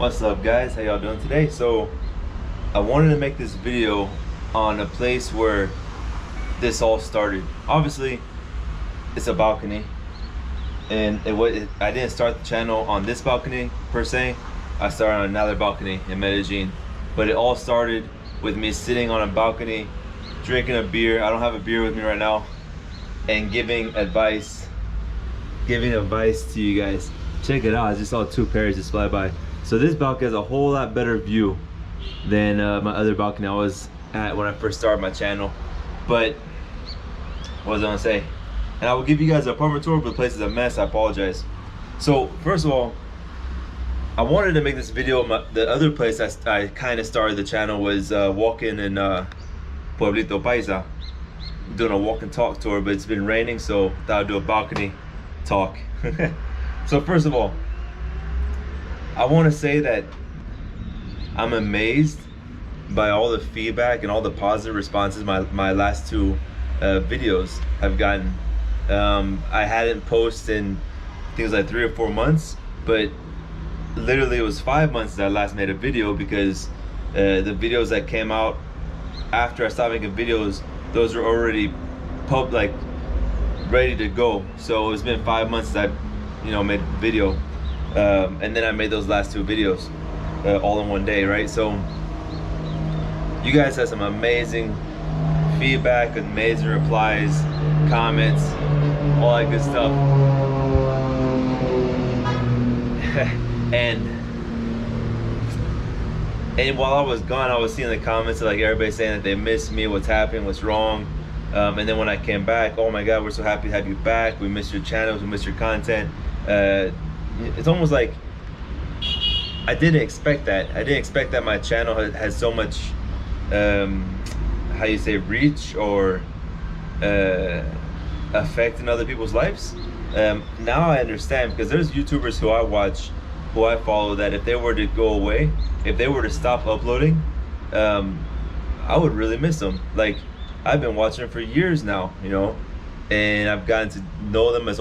What's up, guys? How y'all doing today? So I wanted to make this video on a place where this all started. Obviously it's a balcony, and I didn't start the channel on this balcony per se. I started on another balcony in Medellin, but it all started with me sitting on a balcony drinking a beer. I don't have a beer with me right now, and giving advice to you guys. Check it out. I just saw two pairs just fly by. So this balcony has a whole lot better view than my other balcony I was at when I first started my channel. But what was I gonna say? And I will give you guys an apartment tour, but the place is a mess. I apologize. So first of all, I wanted to make this video. The other place I kind of started the channel was walking in Pueblito Paisa, doing a walk and talk tour, but it's been raining, so I thought I'd do a balcony talk. So first of all, I want to say that I'm amazed by all the feedback and all the positive responses my last two videos have gotten. I hadn't posted in things like 3 or 4 months, but literally it was 5 months that I last made a video, because the videos that came out after I stopped making videos, those were already ready to go. So it's been 5 months that I made a video. And then I made those last two videos all in one day, right? So you guys had some amazing feedback, amazing replies, comments, all that good stuff. and while I was gone, I was seeing the comments of everybody saying that they missed me, what's happening, what's wrong. And then when I came back, oh my God, we're so happy to have you back. We miss your channels, we miss your content. It's almost like I didn't expect that. I didn't expect that my channel has so much, how you say, reach or effect in other people's lives. Now I understand, because there's YouTubers who I watch, who I follow, that if they were to go away, if they were to stop uploading, I would really miss them. Like, I've been watching them for years now, and I've gotten to know them as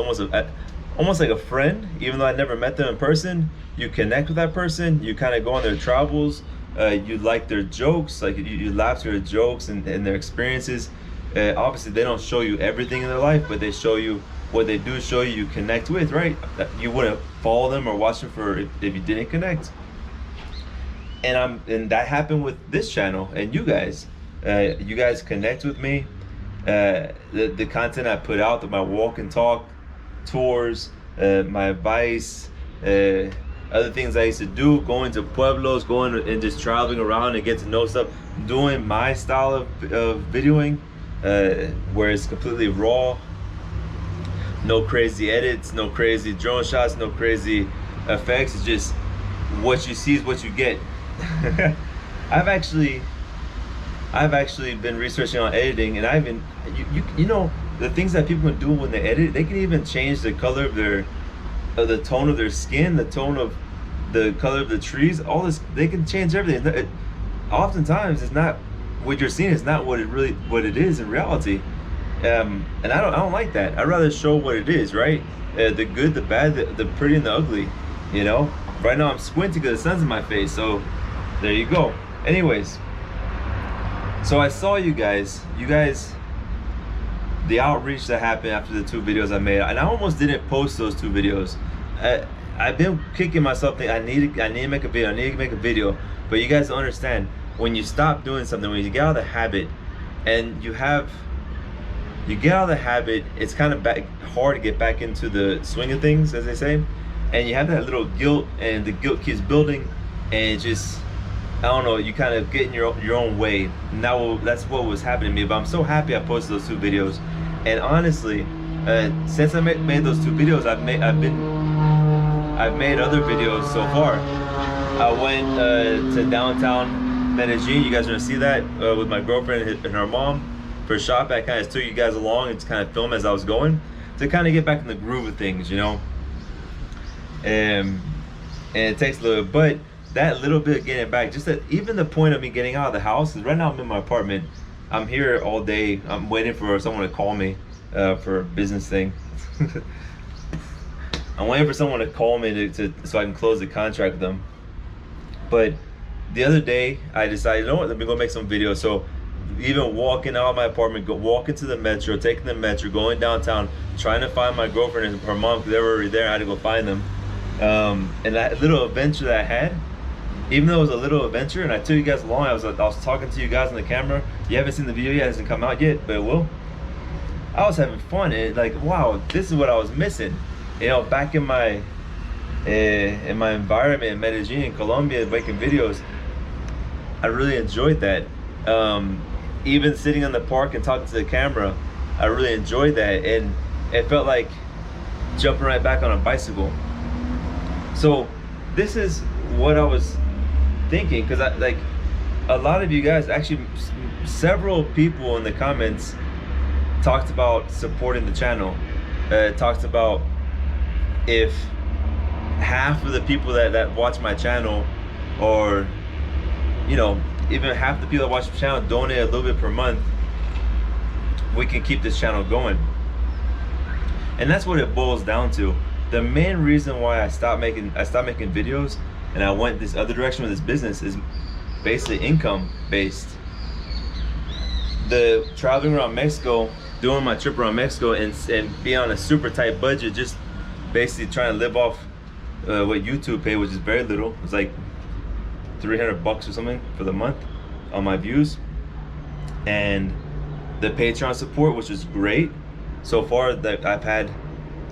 almost like a friend, even though I never met them in person. You connect with that person, you kind of go on their travels, you like their jokes, you laugh at their jokes and their experiences. Obviously they don't show you everything in their life, but they show you what they do show you, you connect with, right? You wouldn't follow them or watch them if you didn't connect. And that happened with this channel and you guys. You guys connect with me. The content I put out, my walk and talk tours, my advice, other things I used to do, going to pueblos, going and just traveling around and get to know stuff, doing my style of videoing, where it's completely raw, no crazy edits, no crazy drone shots, no crazy effects. It's just what you see is what you get. I've actually been researching on editing, and I've been the things that people can do when they edit, they can even change the color of the tone of their skin, the tone of the color of the trees, all this. They can change everything. Oftentimes it's not what you're seeing is not what it is in reality. And I don't like that. I'd rather show what it is, right? The good, the bad, the pretty and the ugly. Right now I'm squinting because the sun's in my face, so there you go. Anyways, so I saw you guys, the outreach that happened after the two videos I made, and I almost didn't post those two videos. I've been kicking myself thinking I need to make a video, but you guys don't understand, when you stop doing something, when you get out of the habit, and you get out of the habit, it's kind of hard to get back into the swing of things, as they say, and you have that little guilt, and the guilt keeps building, and it just, I don't know, you kind of get in your own way. Now that's what was happening to me, but I'm so happy I posted those two videos. And honestly, since I made those two videos, I've made other videos so far. I went to downtown Medellin. You guys are gonna see that with my girlfriend and her mom for shopping. I kind of took you guys along and to kind of film as I was going, to kind of get back in the groove of things, and it takes a little bit, but that little bit of getting back, just that, even the point of me getting out of the house, is right now I'm in my apartment. I'm here all day. I'm waiting for someone to call me for a business thing. I'm waiting for someone to call me so I can close the contract with them. But the other day I decided, you know what, let me go make some videos. So even walking out of my apartment, walking to the metro, taking the metro, going downtown, trying to find my girlfriend and her mom because they were already there. I had to go find them. And that little adventure that I had, even though it was a little adventure and I took you guys along, I was talking to you guys on the camera. You haven't seen the video yet, it hasn't come out yet, but it will. I was having fun and like, wow, this is what I was missing. You know, back in my environment in Medellin, in Colombia, making videos, I really enjoyed that. Even sitting in the park and talking to the camera, I really enjoyed that, and it felt like jumping right back on a bicycle. So this is what I was thinking, because like a lot of you guys, actually several people in the comments talked about supporting the channel. Talked about if half of the people that watch my channel, or you know, even half the people that watch the channel donate a little bit per month, we can keep this channel going. And that's what it boils down to. The main reason why I stopped making videos and I went this other direction with this business is basically income based. The traveling around Mexico, doing my trip around Mexico and being on a super tight budget, just basically trying to live off what YouTube paid, which is very little. It's like $300 or something for the month on my views, and the Patreon support, which is great. So far that I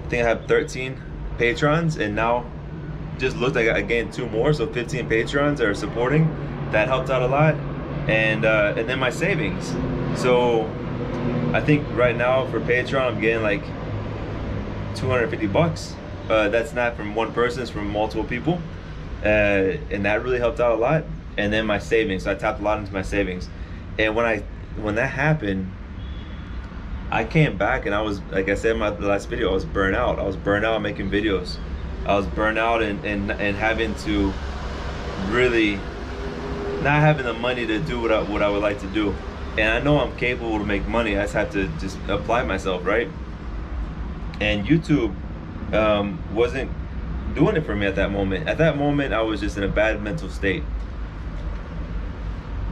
think I have 13 patrons, and now just looked like I gained 2 more, so 15 patrons are supporting. That helped out a lot. And then my savings. So I think right now for Patreon I'm getting like $250. That's not from one person, it's from multiple people. And that really helped out a lot. And then my savings, so I tapped a lot into my savings. And when that happened, I came back and I was, like I said in the last video, I was burnt out. I was burnt out making videos. I was burnt out and having to really not having the money to do what I would like to do. And I know I'm capable to make money. I just have to just apply myself, right? And YouTube wasn't doing it for me at that moment. At that moment, I was just in a bad mental state.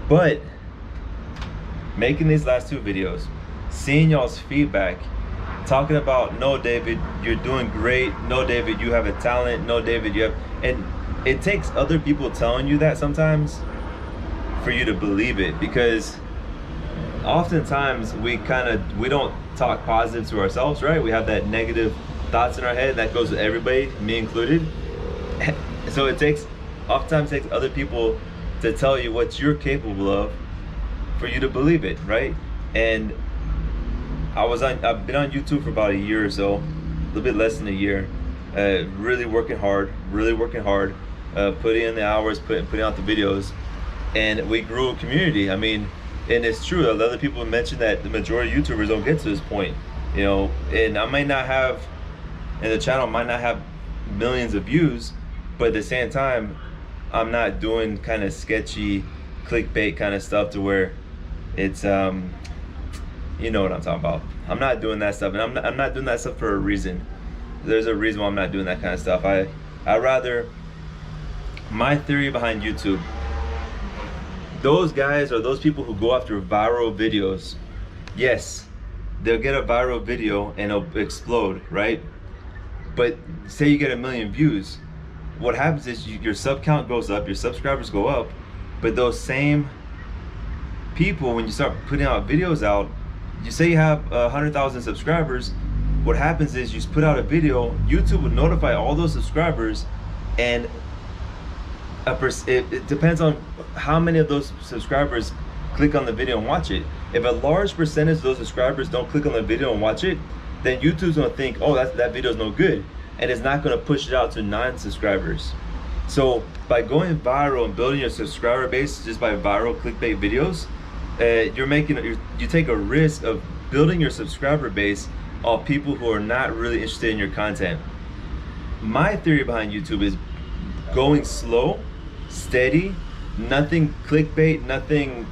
But making these last 2 videos, seeing y'all's feedback, talking about, no, David, you're doing great. No, David, you have a talent. No, David, you have, and it takes other people telling you that sometimes for you to believe it, because oftentimes we don't talk positive to ourselves, right? We have that negative thoughts in our head. That goes with everybody, me included. So oftentimes takes other people to tell you what you're capable of for you to believe it, right? And I've been on YouTube for about a year or so, a little bit less than a year, really working hard, putting in the hours, putting out the videos, and we grew a community. I mean, and it's true, other people mentioned that the majority of YouTubers don't get to this point, you know, and I might not have, and the channel might not have millions of views, but at the same time, I'm not doing kind of sketchy clickbait kind of stuff to where it's you know what I'm talking about. I'm not doing that stuff, and I'm not doing that stuff for a reason. There's a reason why I'm not doing that kind of stuff. I rather, my theory behind YouTube, those guys or those people who go after viral videos, yes, they'll get a viral video and it'll explode, right? But say you get 1 million views, what happens is your sub count goes up, your subscribers go up, but those same people, when you start putting out videos out, you say you have 100,000 subscribers, what happens is you put out a video, YouTube would notify all those subscribers, and it depends on how many of those subscribers click on the video and watch it. If a large percentage of those subscribers don't click on the video and watch it, then YouTube's gonna think, oh, that video's no good, and it's not gonna push it out to non-subscribers. So by going viral and building your subscriber base just by viral clickbait videos, you take a risk of building your subscriber base of people who are not really interested in your content. My theory behind YouTube is going slow, steady, nothing clickbait, nothing,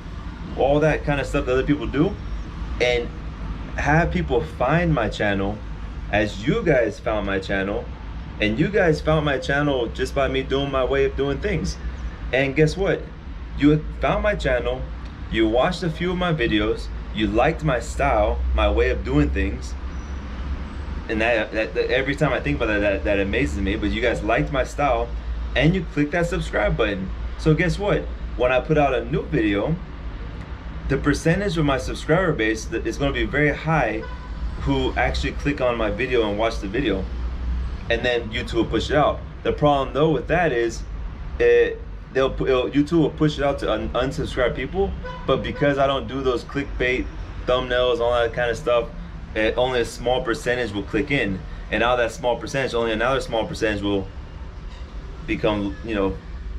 all that kind of stuff that other people do, and have people find my channel as you guys found my channel, and you guys found my channel just by me doing my way of doing things. And guess what? You found my channel, you watched a few of my videos, you liked my style, my way of doing things, and that every time I think about that amazes me. But you guys liked my style, and you clicked that subscribe button. So guess what? When I put out a new video, the percentage of my subscriber base is going to be very high who actually click on my video and watch the video, and then YouTube will push it out. The problem though with that is YouTube will push it out to unsubscribed people, but because I don't do those clickbait thumbnails, all that kind of stuff, only a small percentage will click in, and out of that small percentage, only another small percentage will become, you know,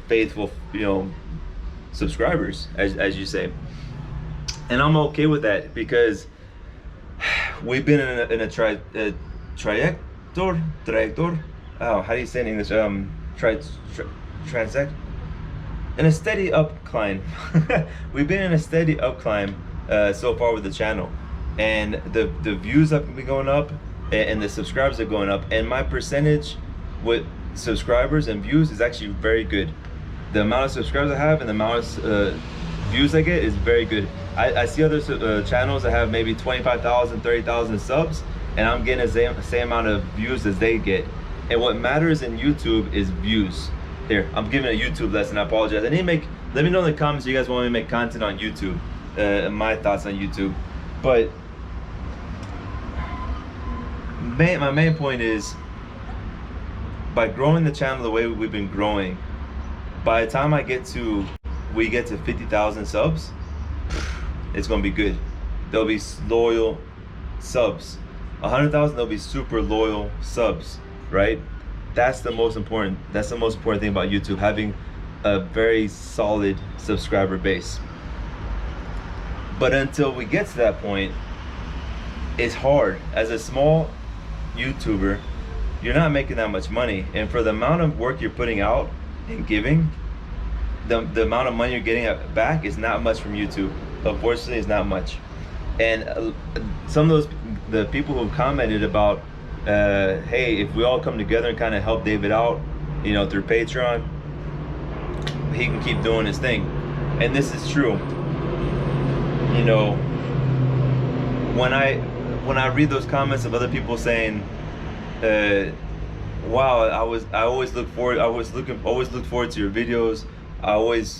faithful, you know, subscribers, as you say. And I'm okay with that, because we've been in a trajectory. Oh, how do you say it in English? Transact. In a steady up climb. We've been in a steady up climb so far with the channel, and the views have been going up, and the subscribers are going up, and my percentage with subscribers and views is actually very good. The amount of subscribers I have and the amount of views I get is very good. I see other channels that have maybe 25,000, 30,000 subs, and I'm getting the same amount of views as they get. And what matters in YouTube is views. Here, I'm giving a YouTube lesson. I apologize. I need to let me know in the comments if you guys want me to make content on YouTube, my thoughts on YouTube. But my main point is, by growing the channel the way we've been growing, by the time we get to 50,000 subs, it's gonna be good. There'll be loyal subs. 100,000, there'll be super loyal subs, right? That's the most important thing about YouTube, having a very solid subscriber base. But until we get to that point, it's hard. As a small YouTuber, you're not making that much money, and for the amount of work you're putting out and giving, the amount of money you're getting back is not much from YouTube. Unfortunately, it's not much. And some of the people who commented about, hey, if we all come together and kind of help David out, you know, through Patreon, he can keep doing his thing. And this is true. You know, when I read those comments of other people saying, wow, I always look forward to your videos.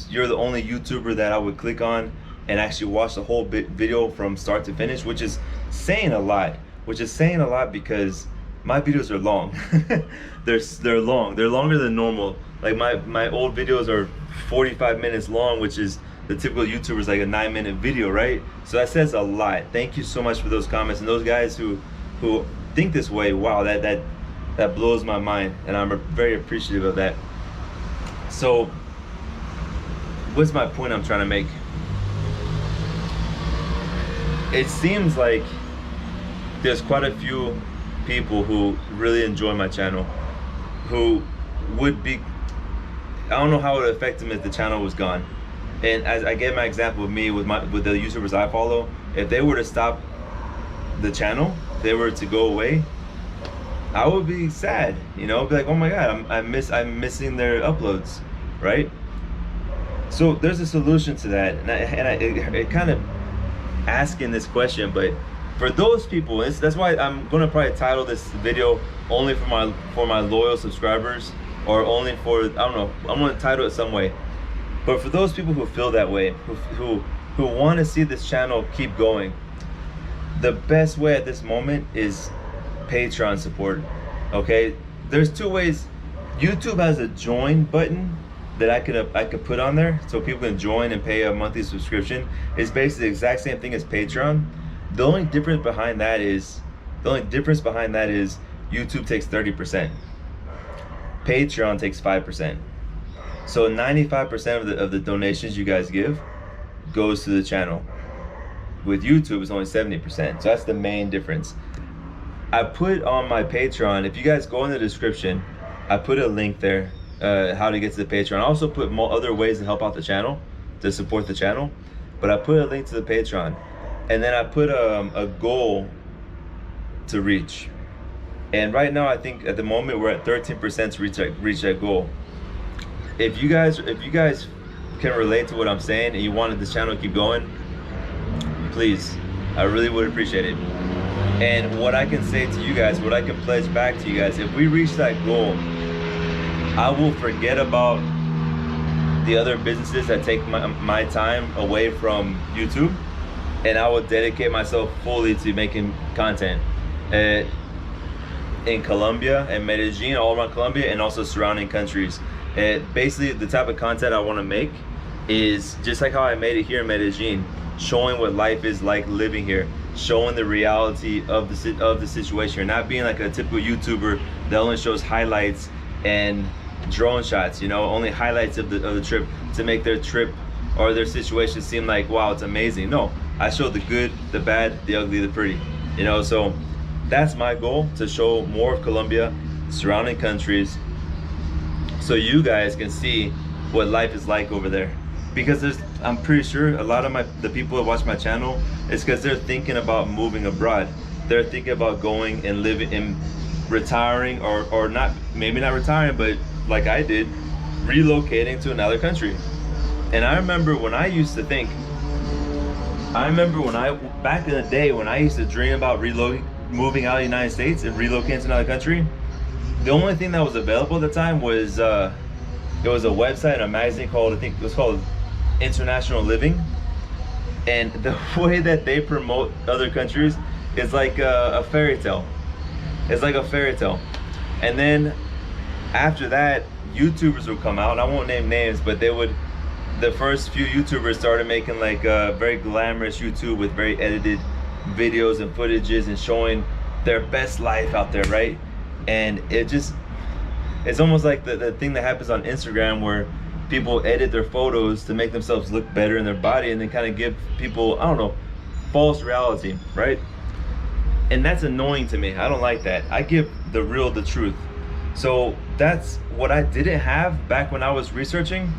You're the only YouTuber that I would click on and actually watch the whole video from start to finish, which is saying a lot. Because my videos are long. they're long. They're longer than normal. Like my old videos are 45 minutes long, which is the typical YouTuber's like a 9-minute video, right? So that says a lot. Thank you so much for those comments, and those guys who think this way. Wow, that blows my mind, and I'm very appreciative of that. So what's my point I'm trying to make? It seems like there's quite a few people who really enjoy my channel, who would be, I don't know how it would affect them if the channel was gone. And as I gave my example of me with the YouTubers I follow, if they were to stop the channel, if they were to go away, I would be sad, you know, be like, oh my God, I'm missing their uploads, right? So there's a solution to that, and it kind of asking this question, but for those people, that's why I'm gonna probably title this video only for my loyal subscribers, or only for, I don't know, I'm gonna title it some way. But for those people who feel that way, who want to see this channel keep going, the best way at this moment is Patreon support. Okay, there's two ways. YouTube has a join button that I could put on there so people can join and pay a monthly subscription. It's basically the exact same thing as Patreon. The only difference behind that is YouTube takes 30%. Patreon takes 5%. So 95% of the donations you guys give goes to the channel. With YouTube, it's only 70%. So that's the main difference. I put on my Patreon, if you guys go in the description, I put a link there, how to get to the Patreon. I also put other ways to help out the channel, to support the channel. But I put a link to the Patreon. And then I put a goal to reach. And right now, I think at the moment, we're at 13% to reach that goal. if you guys can relate to what I'm saying and you wanted this channel to keep going, please, I really would appreciate it. And what I can say to you guys, what I can pledge back to you guys, if we reach that goal, I will forget about the other businesses that take my time away from YouTube, and I will dedicate myself fully to making content in Colombia and Medellin, all around Colombia, and also surrounding countries. Basically, the type of content I want to make is just like how I made it here in Medellin, showing what life is like living here, showing the reality of the situation. You're not being like a typical YouTuber that only shows highlights and drone shots, you know, only highlights of the trip to make their trip or their situation seem like, wow, it's amazing. No, I show the good, the bad, the ugly, the pretty, you know. So that's my goal, to show more of Colombia, surrounding countries, so you guys can see what life is like over there. Because I'm pretty sure a lot of the people that watch my channel, is because they're thinking about moving abroad. They're thinking about going and living and retiring, or not, maybe not retiring, but like I did, relocating to another country. And I remember when I used to think, back in the day when I used to dream about moving out of the United States and relocating to another country, the only thing that was available at the time was it was a website and a magazine called, I think it was called International Living. And the way that they promote other countries is like a fairy tale. It's like a fairy tale. And then after that, YouTubers would come out, and I won't name names, but the first few YouTubers started making like a very glamorous YouTube with very edited videos and footages and showing their best life out there, right? And it's almost like the thing that happens on Instagram, where people edit their photos to make themselves look better in their body, and then kind of give people, I don't know, false reality, right? And that's annoying to me. I don't like that. I give the real, the truth. So that's what I didn't have back when I was researching.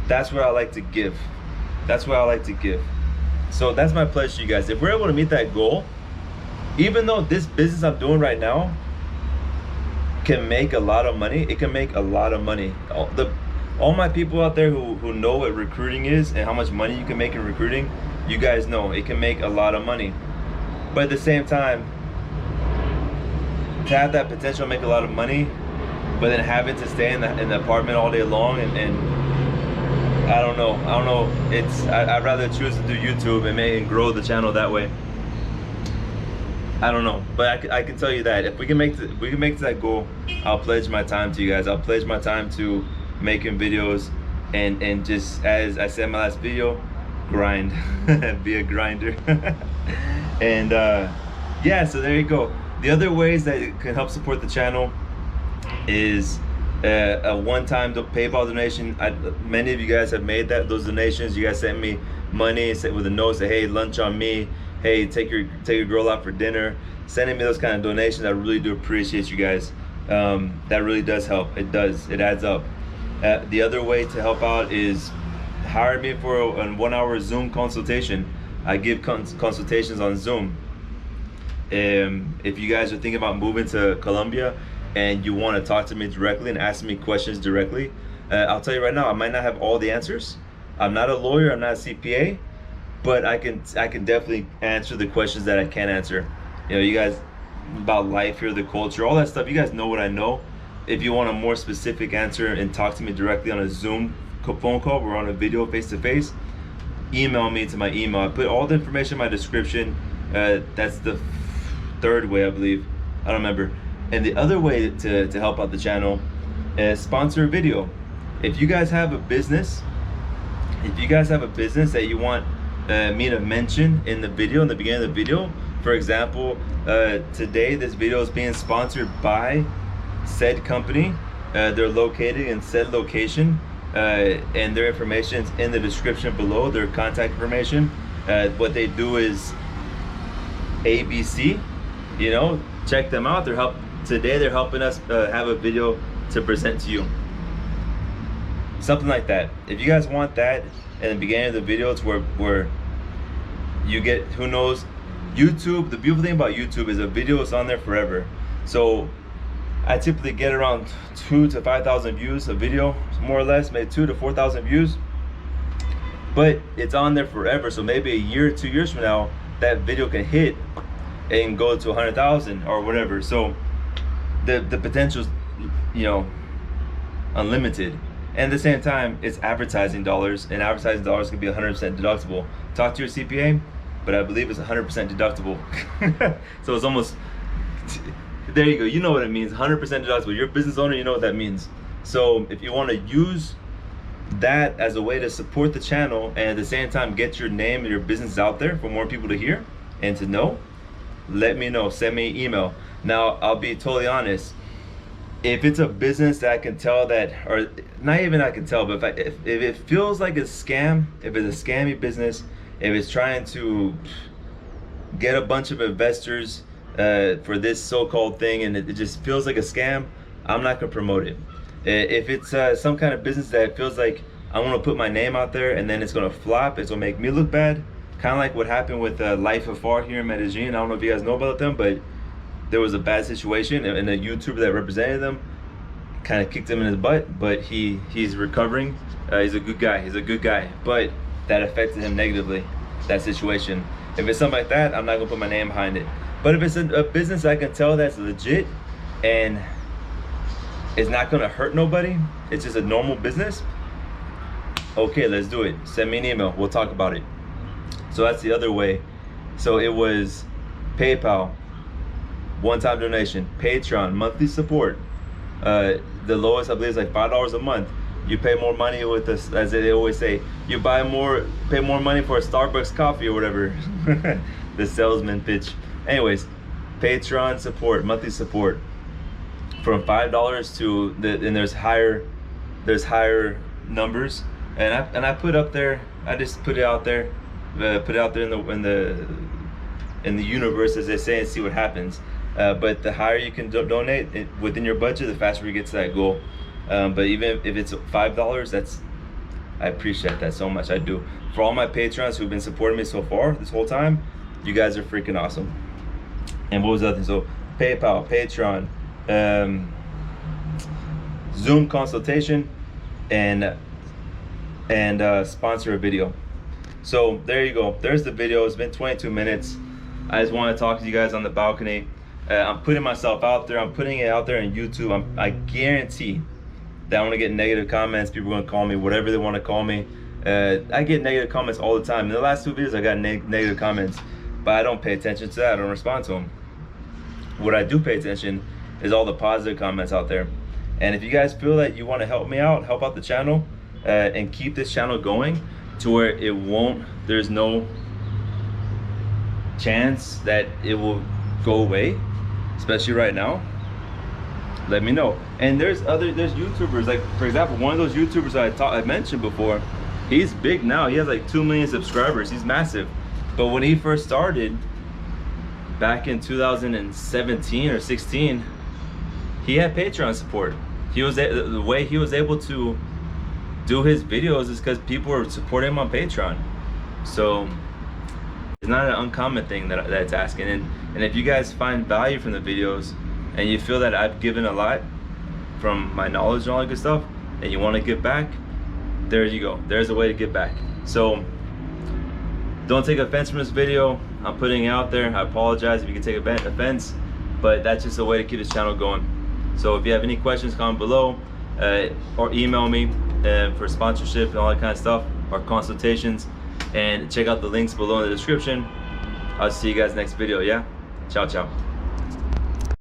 That's what I like to give. That's what I like to give. So that's my pledge to you guys. If we're able to meet that goal, even though this business I'm doing right now can make a lot of money, it can make a lot of money. All my people out there who know what recruiting is and how much money you can make in recruiting, you guys know it can make a lot of money. But at the same time, to have that potential to make a lot of money, but then having to stay in the apartment all day long, and I don't know. I'd rather choose to do YouTube and grow the channel that way. I don't know, but I can tell you that if we can make that goal, I'll pledge my time to you guys. I'll pledge my time to making videos, and just, as I said in my last video, grind. Be a grinder. And yeah, so there you go. The other ways that it can help support the channel is a one-time PayPal donation. Many of you guys have made those donations. You guys sent me money with a note, say, hey, lunch on me, hey, take your girl out for dinner. Sending me those kind of donations, I really do appreciate you guys. That really does help. It adds up. The other way to help out is hire me for a 1-hour Zoom consultation. I give consultations on Zoom. If you guys are thinking about moving to Colombia and you want to talk to me directly and ask me questions directly, I'll tell you right now, I might not have all the answers. I'm not a lawyer, I'm not a CPA, but I can definitely answer the questions that I can answer. You know, you guys, about life here, the culture, all that stuff, you guys know what I know. If you want a more specific answer and talk to me directly on a Zoom phone call or on a video face-to-face, email me to my email. I put all the information in my description. That's the third way, I believe. I don't remember. And the other way to help out the channel is sponsor a video. If you guys have a business, that you want me to mention in the video, in the beginning of the video, for example, today this video is being sponsored by said company. They're located in said location, and their information is in the description below, their contact information. What they do is ABC, you know, check them out. Today they're helping us have a video to present to you. Something like that. If you guys want that in the beginning of the video, it's where you get, who knows, YouTube, the beautiful thing about YouTube is a video is on there forever. So I typically get around 2,000 to 5,000 views a video, more or less, maybe 2,000 to 4,000 views. But it's on there forever, so maybe a year, 2 years from now, that video can hit and go to 100,000 or whatever. So the potential's, you know, unlimited. And at the same time, it's advertising dollars, and advertising dollars can be 100% deductible. Talk to your CPA, but I believe it's 100% deductible. So it's almost, there you go, you know what it means, 100% deductible. You're a business owner, you know what that means. So if you want to use that as a way to support the channel and at the same time get your name and your business out there for more people to hear and to know, let me know, send me an email. Now, I'll be totally honest, if it's a business that I can tell that, or not even I can tell, but if it feels like a scam, if it's a scammy business, if it's trying to get a bunch of investors for this so-called thing and it just feels like a scam, I'm not gonna promote it. If it's some kind of business that feels like I'm gonna put my name out there and then it's gonna flop, it's gonna make me look bad, kind of like what happened with Life Afar here in Medellin. I don't know if you guys know about them, but there was a bad situation and a YouTuber that represented them kind of kicked him in his butt, but he's recovering. He's a good guy, but that affected him negatively, that situation. If it's something like that, I'm not gonna put my name behind it. But if it's a business I can tell that's legit and it's not gonna hurt nobody, it's just a normal business, okay, let's do it. Send me an email, we'll talk about it. So that's the other way. So it was PayPal, one-time donation, Patreon, monthly support. The lowest I believe is like $5 a month. You pay more money with us, as they always say, you pay more money for a Starbucks coffee or whatever. The salesman pitch. Anyways, Patreon support, monthly support, from $5 to and there's higher numbers. And I put up there, I just put it out there, in the universe, as they say, and see what happens. But the higher you can donate within your budget, the faster we get to that goal. But even if it's $5, I appreciate that so much. I do. For all my patrons who've been supporting me so far this whole time, you guys are freaking awesome. And what was the other thing? So PayPal, Patreon, Zoom consultation, and sponsor a video. So there you go. There's the video. It's been 22 minutes. I just want to talk to you guys on the balcony. I'm putting myself out there. I'm putting it out there on YouTube. I guarantee that I'm gonna get negative comments. People are gonna call me whatever they want to call me. I get negative comments all the time. In the last 2 videos, I got negative comments, but I don't pay attention to that. I don't respond to them. What I do pay attention is all the positive comments out there. And if you guys feel that you want to help me out, help out the channel, and keep this channel going to where it won't, there's no chance that it will go away, especially right now, let me know. And there's YouTubers, like for example, one of those YouTubers I mentioned before, he's big now. He has like 2 million subscribers. He's massive. But when he first started back in 2017 or 16, he had Patreon support. The way he was able to do his videos is because people were supporting him on Patreon. So it's not an uncommon thing that's asking. And if you guys find value from the videos and you feel that I've given a lot from my knowledge and all that good stuff, and you want to give back, there you go. There's a way to give back. So don't take offense from this video. I'm putting it out there. I apologize if you can take offense, but that's just a way to keep this channel going. So if you have any questions, comment below, or email me for sponsorship and all that kind of stuff, or consultations, and check out the links below in the description. I'll see you guys next video. Yeah, ciao ciao.